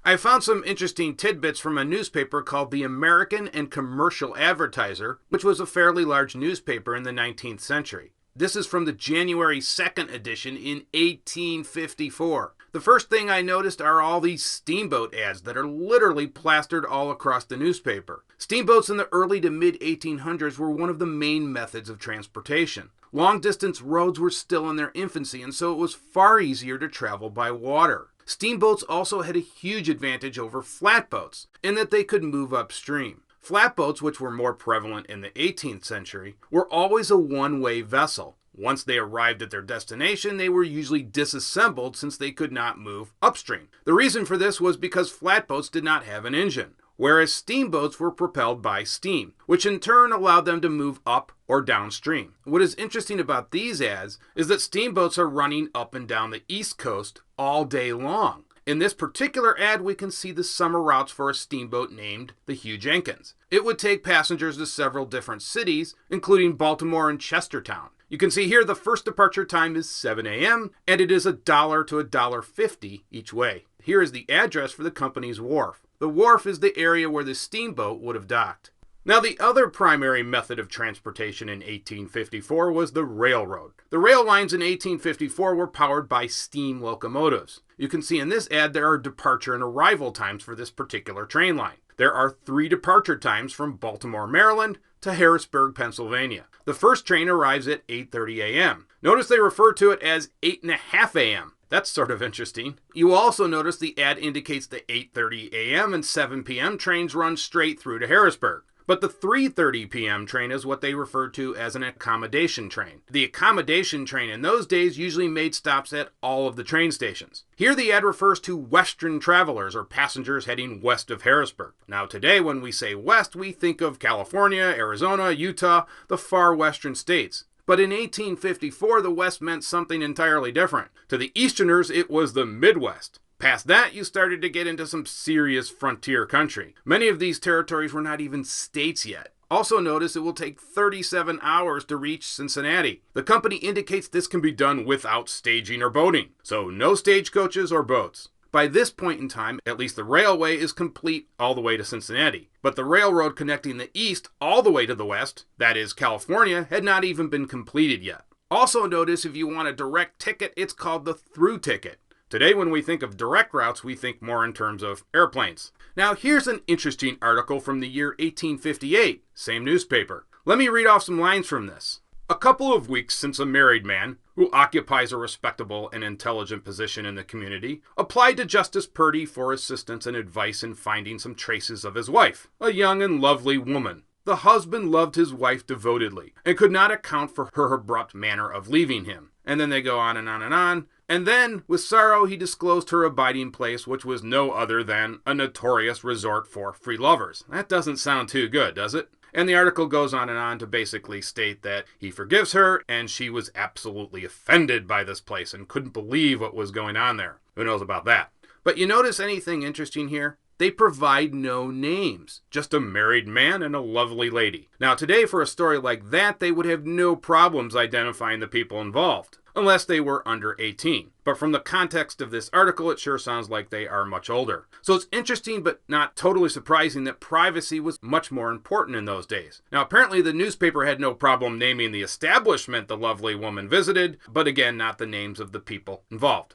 I found some interesting tidbits from a newspaper called the American and Commercial Advertiser, which was a fairly large newspaper in the 19th century. This is from the January 2nd edition in 1854. The first thing I noticed are all these steamboat ads that are literally plastered all across the newspaper. Steamboats in the early to mid 1800s were one of the main methods of transportation. Long-distance roads were still in their infancy, and so it was far easier to travel by water. Steamboats also had a huge advantage over flatboats in that they could move upstream. Flatboats, which were more prevalent in the 18th century, were always a one-way vessel. Once they arrived at their destination, they were usually disassembled since they could not move upstream. The reason for this was because flatboats did not have an engine, whereas steamboats were propelled by steam, which in turn allowed them to move up or downstream. What is interesting about these ads is that steamboats are running up and down the East Coast all day long. In this particular ad, we can see the summer routes for a steamboat named the Hugh Jenkins. It would take passengers to several different cities, including Baltimore and Chestertown. You can see here the first departure time is 7 a.m. and it is $1 to $1.50 each way. Here is the address for the company's wharf. The wharf is the area where the steamboat would have docked. Now, the other primary method of transportation in 1854 was the railroad. The rail lines in 1854 were powered by steam locomotives. You can see in this ad there are departure and arrival times for this particular train line. There are 3 departure times from Baltimore, Maryland to Harrisburg, Pennsylvania. The first train arrives at 8:30 a.m. Notice they refer to it as 8:30 a.m. That's sort of interesting. You also notice the ad indicates the 8:30 a.m. and 7 p.m. trains run straight through to Harrisburg. But the 3:30 p.m. train is what they refer to as an accommodation train. The accommodation train in those days usually made stops at all of the train stations. Here the ad refers to western travelers or passengers heading west of Harrisburg. Now today when we say west, we think of California, Arizona, Utah, the far western states. But in 1854, the West meant something entirely different. To the Easterners, it was the Midwest. Past that, you started to get into some serious frontier country. Many of these territories were not even states yet. Also notice it will take 37 hours to reach Cincinnati. The company indicates this can be done without staging or boating, so no stagecoaches or boats. By this point in time, at least the railway is complete all the way to Cincinnati. But the railroad connecting the east all the way to the west, that is California, had not even been completed yet. Also notice if you want a direct ticket, it's called the through ticket. Today, when we think of direct routes, we think more in terms of airplanes. Now, here's an interesting article from the year 1858, same newspaper. Let me read off some lines from this. A couple of weeks since a married man, who occupies a respectable and intelligent position in the community, applied to Justice Purdy for assistance and advice in finding some traces of his wife, a young and lovely woman. The husband loved his wife devotedly, and could not account for her abrupt manner of leaving him. And then they go on and on and on. And then, with sorrow, he disclosed her abiding place, which was no other than a notorious resort for free lovers. That doesn't sound too good, does it? And the article goes on and on to basically state that he forgives her, and she was absolutely offended by this place and couldn't believe what was going on there. Who knows about that? But you notice anything interesting here? They provide no names, just a married man and a lovely lady. Now today, for a story like that, they would have no problems identifying the people involved, unless they were under 18. But from the context of this article, it sure sounds like they are much older. So it's interesting but not totally surprising that privacy was much more important in those days. Now apparently the newspaper had no problem naming the establishment the lovely woman visited, but again, not the names of the people involved.